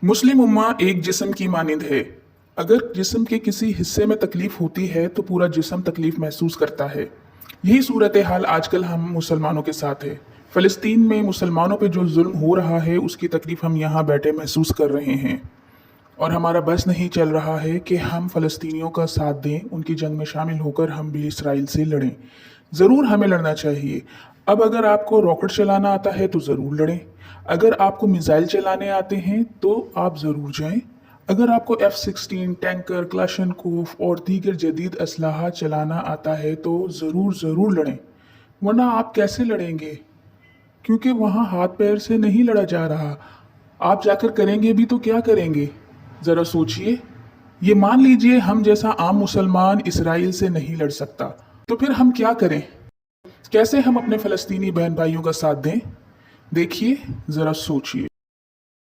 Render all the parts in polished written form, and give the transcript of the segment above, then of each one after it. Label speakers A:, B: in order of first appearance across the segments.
A: मुस्लिम उम्मा एक जिस्म की मानिंद है। अगर जिस्म के किसी हिस्से में तकलीफ होती है तो पूरा जिस्म तकलीफ महसूस करता है। यही सूरत हाल आजकल हम मुसलमानों के साथ है। फ़लस्तीन में मुसलमानों पे जो जुल्म हो रहा है उसकी तकलीफ हम यहाँ बैठे महसूस कर रहे हैं और हमारा बस नहीं चल रहा है कि हम फ़लस्तीनियों का साथ दें, उनकी जंग में शामिल होकर हम भी इसराइल से लड़ें। ज़रूर हमें लड़ना चाहिए। अब अगर आपको रॉकेट चलाना आता है तो ज़रूर लड़ें। अगर आपको मिसाइल चलाने आते हैं तो आप ज़रूर जाएं। अगर आपको F-16 टैंकर, क्लाशनकोफ और दीगर जदीद असलाहा चलाना आता है तो ज़रूर लड़ें। वरना आप कैसे लड़ेंगे? क्योंकि वहाँ हाथ पैर से नहीं लड़ा जा रहा। आप जाकर करेंगे भी तो क्या करेंगे? ज़रा सोचिए। ये मान लीजिए हम जैसा आम मुसलमान इसराइल से नहीं लड़ सकता, तो फिर हम क्या करें? कैसे हम अपने फ़लस्तीनी बहन भाइयों का साथ दें? देखिए, ज़रा सोचिए।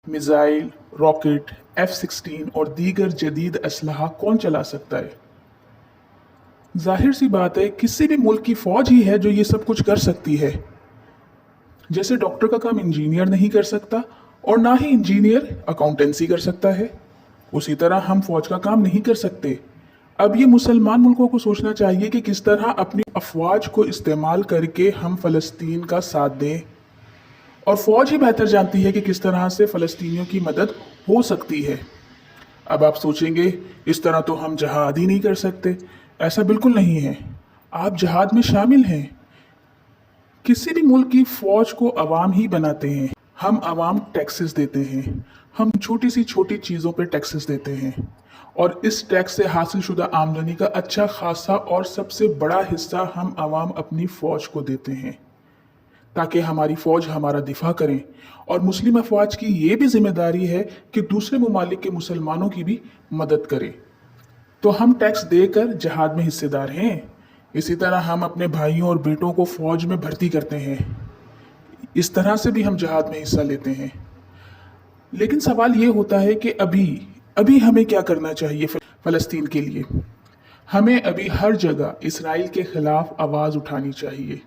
A: मिसाइल, रॉकेट, F-16 और दीगर जदीद असलहा कौन चला सकता है? जाहिर सी बात है, किसी भी मुल्क की फ़ौज ही है जो ये सब कुछ कर सकती है। जैसे डॉक्टर का काम इंजीनियर नहीं कर सकता और ना ही इंजीनियर अकाउंटेंसी कर सकता है, उसी तरह हम फौज का काम नहीं कर सकते। अब ये मुसलमान मुल्कों को सोचना चाहिए कि किस तरह अपनी अफवाज को इस्तेमाल करके हम फ़लस्तीन का साथ दें, और फौज ही बेहतर जानती है कि किस तरह से फ़लस्तीनियों की मदद हो सकती है। अब आप सोचेंगे इस तरह तो हम जहाद ही नहीं कर सकते। ऐसा बिल्कुल नहीं है। आप जहाद में शामिल हैं। किसी भी मुल्क की फौज को अवाम ही बनाते हैं। हम अवाम टैक्सेस देते हैं। हम छोटी सी छोटी चीज़ों पे टैक्सेस देते हैं और इस टैक्स से हासिल शुदा आमदनी का अच्छा खासा और सबसे बड़ा हिस्सा हम अवाम अपनी फ़ौज को देते हैं ताकि हमारी फ़ौज हमारा दिफा करें। और मुस्लिम अफवाज की ये भी जिम्मेदारी है कि दूसरे ममालिक के मुसलमानों की भी मदद करें। तो हम टैक्स देकर जहाद में हिस्सेदार हैं। इसी तरह हम अपने भाइयों और बेटों को फ़ौज में भर्ती करते हैं। इस तरह से भी हम जहाद में हिस्सा लेते हैं। लेकिन सवाल ये होता है कि अभी हमें क्या करना चाहिए फ़लस्तीन के लिए? हमें अभी हर जगह इसराइल के ख़िलाफ़ आवाज़ उठानी चाहिए,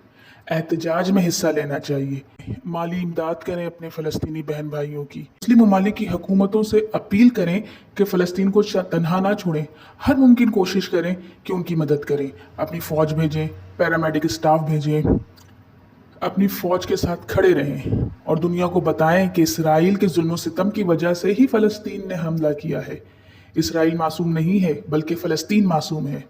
A: एहतजाज में हिस्सा लेना चाहिए, माली इमदाद करें अपने फ़लस्तीनी बहन भाइयों की। मुस्लिम ममालिक की हुकूमतों से अपील करें कि फ़लस्तीन को तन्हा ना छोड़ें। हर मुमकिन कोशिश करें कि उनकी मदद करें। अपनी फ़ौज भेजें, पैरामेडिक स्टाफ भेजें, अपनी फ़ौज के साथ खड़े रहें और दुनिया को बताएं कि इसराइल के जुल्म सितम की वजह से ही फ़लस्तीन ने हमला किया है। इसराइल मासूम नहीं है, बल्कि फ़लस्तीन मासूम है।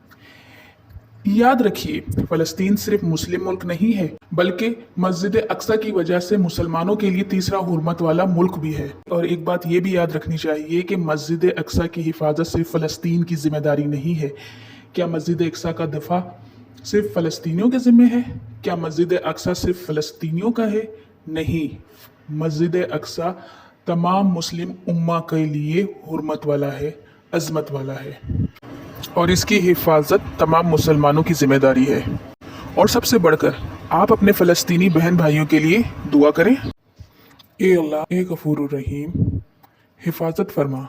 A: याद रखिए, फ़लस्तीन सिर्फ मुस्लिम मुल्क नहीं है, बल्कि मस्जिद अक्सा की वजह से मुसलमानों के लिए तीसरा हुर्मत वाला मुल्क भी है। और एक बात ये भी याद रखनी चाहिए कि मस्जिद अक्सा की हिफाजत सिर्फ फ़लस्तीन की जिम्मेदारी नहीं है। क्या मस्जिद अक्सा का दफा सिर्फ फ़लस्तीनियों के ज़िम्मे है? क्या मस्जिद अक्सा सिर्फ फ़लस्तीनियों का है? नहीं, मस्जिद अक्सा तमाम मुस्लिम उम्मा के लिए हुर्मत वाला है, अज़मत वाला है और इसकी हिफाजत तमाम मुसलमानों की जिम्मेदारी है। और सबसे बढ़कर आप अपने फ़लस्तीनी बहन भाइयों के लिए दुआ करें। ए अल्लाह, ए गफूरुर रहीम, हिफाजत फरमा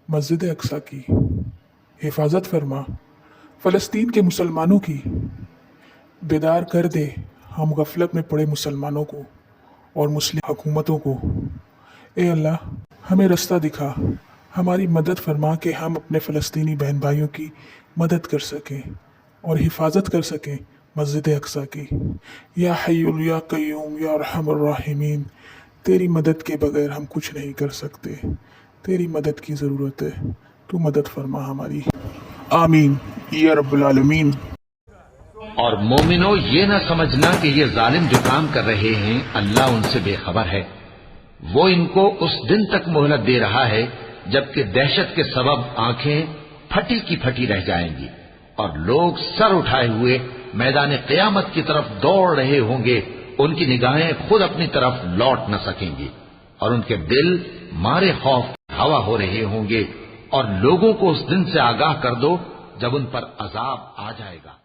A: मस्जिद अक्सा की, हिफाजत फरमा फ़लस्तीन के मुसलमानों की। बेदार कर दे हम गफलत में पड़े मुसलमानों को और मुस्लिम हुकूमतों को। ए अल्लाह, हमें रास्ता दिखा, हमारी मदद फरमा कि हम अपने फ़लस्तीनी बहन भाइयों की मदद कर सकें और हिफाजत कर सकें मस्जिद अक्सा की। या हय्युल या क़य्यूम या अरहमर राहिमीन, तेरी मदद के बगैर हम कुछ नहीं कर सकते। तेरी मदद की ज़रूरत है, तू मदद फरमा हमारी। आमीन या रब्बुल आलमीन।
B: और मोमिनो, ये न समझना कि ये जालिम जो काम कर रहे हैं अल्लाह उनसे बेखबर है। वो इनको उस दिन तक मोहलत दे रहा है जबकि दहशत के सबब आंखें फटी की फटी रह जाएंगी और लोग सर उठाए हुए मैदान क़यामत की तरफ दौड़ रहे होंगे। उनकी निगाहें खुद अपनी तरफ लौट न सकेंगी और उनके दिल मारे खौफ हवा हो रहे होंगे। और लोगों को उस दिन से आगाह कर दो जब उन पर अजाब आ जाएगा।